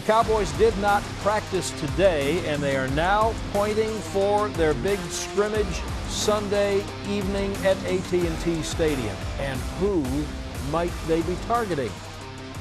Cowboys did not practice today, and they are now pointing for their big scrimmage Sunday evening at AT&T Stadium. And who might they be targeting?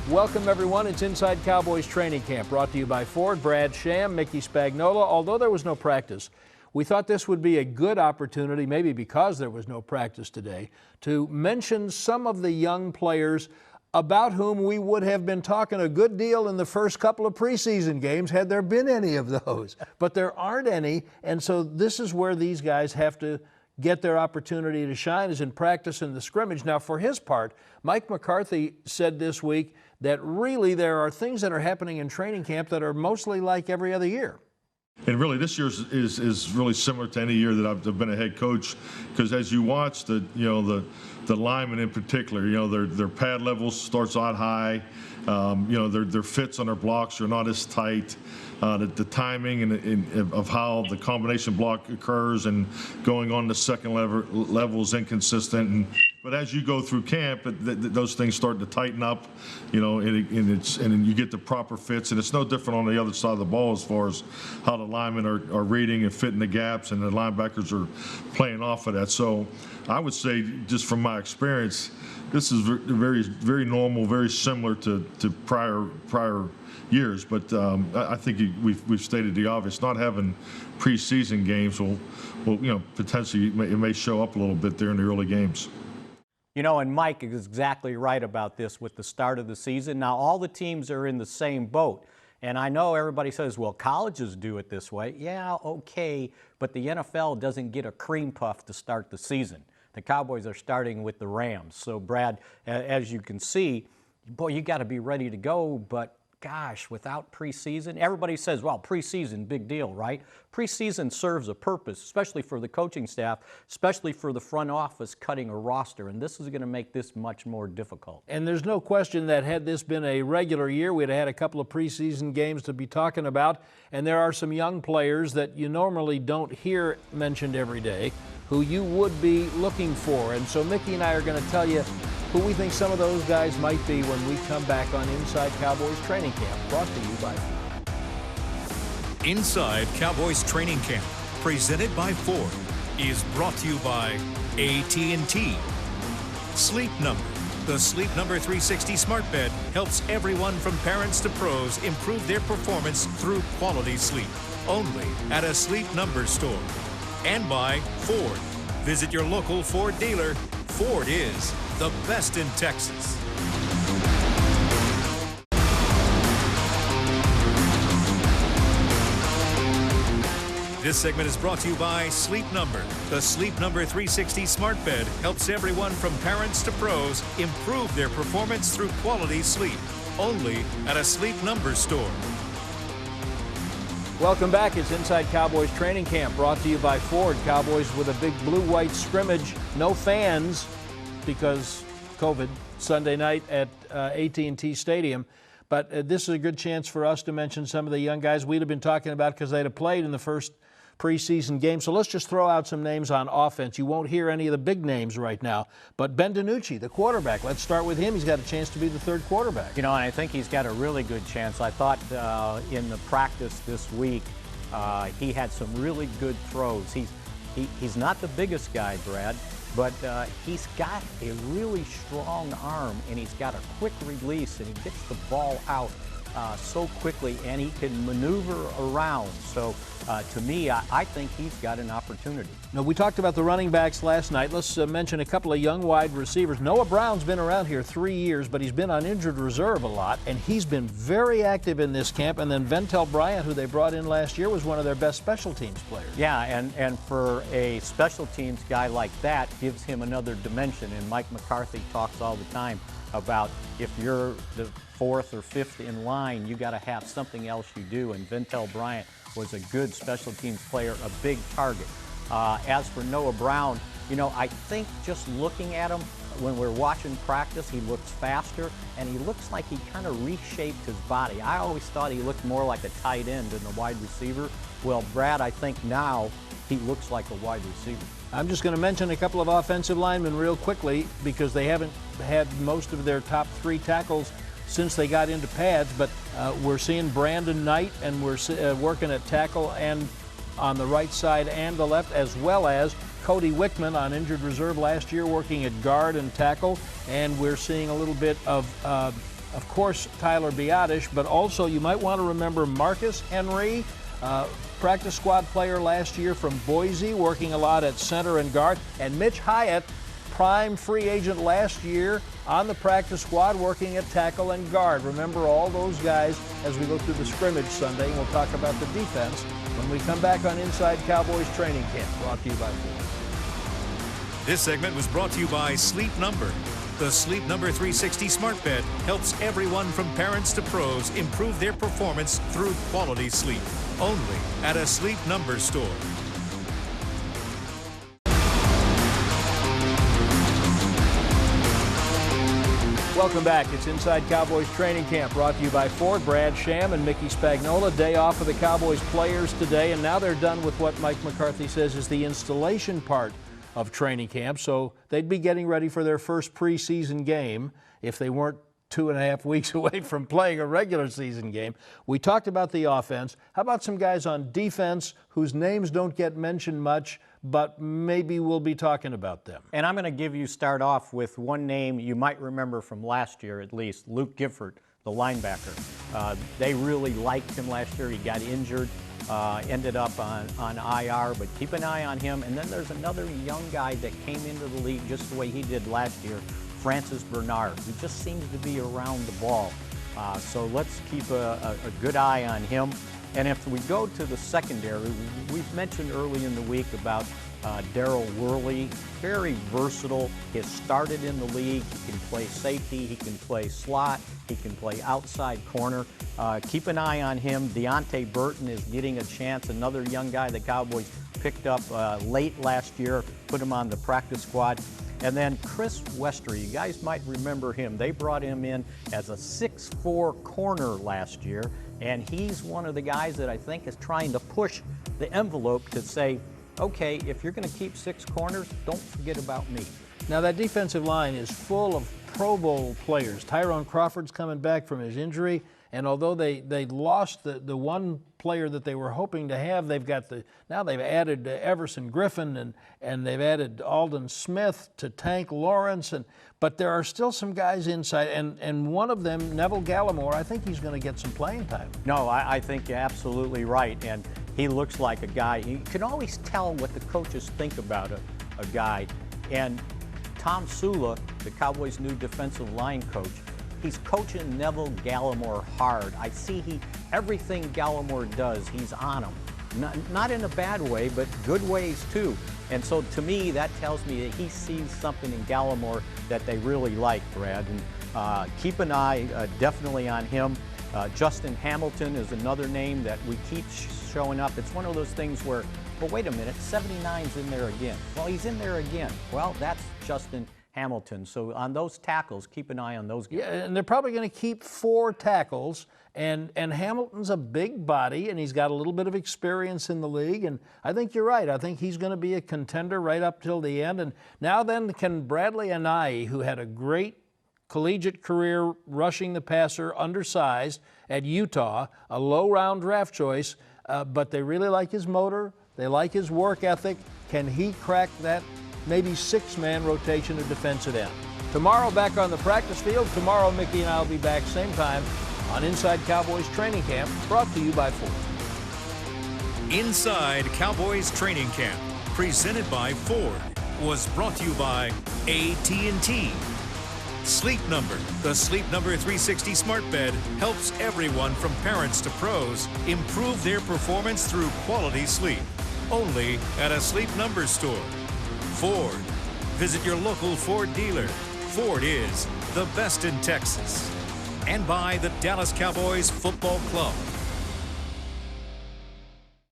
Welcome, everyone. It's Inside Cowboys Training Camp, brought to you by Ford. Brad Sham, Mickey Spagnola. Although there was no practice, we thought this would be a good opportunity, maybe because there was no practice today, to mention some of the young players about whom we would have been talking a good deal in the first couple of preseason games had there been any of those. But there aren't any, and so this is where these guys have to get their opportunity to shine, is in practice in the scrimmage. Now, for his part, Mike McCarthy said this week that really there are things that are happening in training camp that are mostly like every other year. And really, this year is really similar to any year that I've been a head coach, because as you watch the linemen in particular, their pad levels starts out high, their fits on their blocks are not as tight. The timing of how the combination block occurs and going on the second level is inconsistent. But as you go through camp, those things start to tighten up, and you get the proper fits. And it's no different on the other side of the ball as far as how the linemen are reading and fitting the gaps, and the linebackers are playing off of that. So I would say, just from my experience, this is very, very normal, very similar to prior years. But I think we've stated the obvious. Not having preseason games will potentially it may show up a little bit there in the early games. And Mike is exactly right about this with the start of the season. Now, all the teams are in the same boat. And I know everybody says, well, colleges do it this way. Yeah, okay, but the NFL doesn't get a cream puff to start the season. The Cowboys are starting with the Rams. So, Brad, as you can see, boy, you got to be ready to go, but gosh, without preseason, everybody says, well, preseason, big deal, right? Preseason serves a purpose, especially for the coaching staff, especially for the front office cutting a roster, and this is going to make this much more difficult. And there's no question that had this been a regular year, we'd have had a couple of preseason games to be talking about, and there are some young players that you normally don't hear mentioned every day who you would be looking for. And so Mickey and I are going to tell you who we think some of those guys might be when we come back on Inside Cowboys Training Camp, brought to you by Ford. Inside Cowboys Training Camp, presented by Ford, is brought to you by AT&T. Sleep Number. The Sleep Number 360 smart bed helps everyone from parents to pros improve their performance through quality sleep. Only at a Sleep Number store. And by Ford. Visit your local Ford dealer. Ford is the best in Texas. This segment is brought to you by Sleep Number. The Sleep Number 360 smart bed helps everyone from parents to pros improve their performance through quality sleep. Only at a Sleep Number store. Welcome back. It's Inside Cowboys Training Camp, brought to you by Ford. Cowboys with a big blue-white scrimmage. No fans because COVID, Sunday night at AT&T Stadium. But this is a good chance for us to mention some of the young guys we'd have been talking about because they'd have played in the first preseason game. So let's just throw out some names on offense. You won't hear any of the big names right now. But Ben DiNucci, the quarterback, let's start with him. He's got a chance to be the third quarterback. And I think he's got a really good chance. I thought in the practice this week, he had some really good throws. He's not the biggest guy, Brad, but he's got a really strong arm, and he's got a quick release, and he gets the ball out so quickly, and he can maneuver around. So to me, I think he's got an opportunity. Now, we talked about the running backs last night. Let's mention a couple of young wide receivers. Noah Brown's been around here 3 years, but he's been on injured reserve a lot, and he's been very active in this camp. And then Ventel Bryant, who they brought in last year, was one of their best special teams players. Yeah, and for a special teams guy like that, gives him another dimension. And Mike McCarthy talks all the time about if you're the fourth or fifth in line, you got to have something else you do. And Ventel Bryant was a good special teams player, a big target. As for Noah Brown, I think just looking at him when we're watching practice, he looks faster, and he looks like he kind of reshaped his body. I always thought he looked more like a tight end than a wide receiver. Well, Brad, I think now he looks like a wide receiver. I'm just going to mention a couple of offensive linemen real quickly because they haven't had most of their top three tackles since they got into pads, but we're seeing Brandon Knight, and we're working at tackle and on the right side and the left, as well as Cody Wickman on injured reserve last year, working at guard and tackle. And we're seeing a little bit of course, Tyler Biotish, but also you might want to remember Marcus Henry, practice squad player last year from Boise, working a lot at center and guard, and Mitch Hyatt, prime free agent last year on the practice squad, working at tackle and guard. Remember all those guys as we go through the scrimmage Sunday, and we'll talk about the defense when we come back on Inside Cowboys Training Camp, brought to you by Ford. This segment was brought to you by Sleep Number. The Sleep Number 360 smart bed helps everyone from parents to pros improve their performance through quality sleep. Only at a Sleep Number store. Welcome back. It's Inside Cowboys Training Camp, brought to you by Ford. Brad Sham and Mickey Spagnola. Day off for the Cowboys players today, and now they're done with what Mike McCarthy says is the installation part of training camp. So they'd be getting ready for their first preseason game if they weren't 2.5 weeks away from playing a regular season game. We talked about the offense. How about some guys on defense whose names don't get mentioned much, but maybe we'll be talking about them? And I'm going to start off with one name you might remember from last year at least, Luke Gifford, the linebacker. They really liked him last year. He got injured, ended up on IR, but keep an eye on him. And then there's another young guy that came into the league just the way he did last year, Francis Bernard, who just seems to be around the ball. So let's keep a good eye on him. And if we go to the secondary, we've mentioned early in the week about Darryl Worley, very versatile. He has started in the league. He can play safety. He can play slot. He can play outside corner. Keep an eye on him. Deontay Burton is getting a chance, another young guy the Cowboys picked up late last year, put him on the practice squad. And then Chris Wester, you guys might remember him. They brought him in as a 6'4" corner last year, and he's one of the guys that I think is trying to push the envelope to say, okay, if you're going to keep 6 corners, don't forget about me. Now that defensive line is full of Pro Bowl players. Tyrone Crawford's coming back from his injury, and although they lost the one player that they were hoping to have, now they've added Everson Griffin and they've added Alden Smith to Tank Lawrence, but there are still some guys inside, and one of them, Neville Gallimore, I think he's going to get some playing time. No, I think you're absolutely right, and he looks like a guy. You can always tell what the coaches think about a guy, and Tom Sula, the Cowboys' new defensive line coach, he's coaching Neville Gallimore hard. I see everything Gallimore does, he's on him. Not in a bad way, but good ways too. And so to me, that tells me that he sees something in Gallimore that they really like, Brad. And keep an eye definitely on him. Justin Hamilton is another name that we keep showing up. It's one of those things where, well, wait a minute, 79's in there again. Well, he's in there again. Well, that's Justin Hamilton. So on those tackles, keep an eye on those guys. Yeah, and they're probably going to keep 4 tackles, and Hamilton's a big body, and he's got a little bit of experience in the league, and I think you're right. I think he's going to be a contender right up till the end. And now then, can Bradley Anae, who had a great collegiate career rushing the passer, undersized at Utah, a low-round draft choice, but they really like his motor, they like his work ethic. Can he crack that maybe 6-man rotation of defensive end? Tomorrow, back on the practice field. Tomorrow, Mickey and I will be back same time on Inside Cowboys Training Camp, brought to you by Ford. Inside Cowboys Training Camp, presented by Ford, was brought to you by AT&T. Sleep Number, the Sleep Number 360 smart bed, helps everyone from parents to pros improve their performance through quality sleep. Only at a Sleep Number store. Ford. Visit your local Ford dealer. Ford is the best in Texas. And by the Dallas Cowboys Football Club.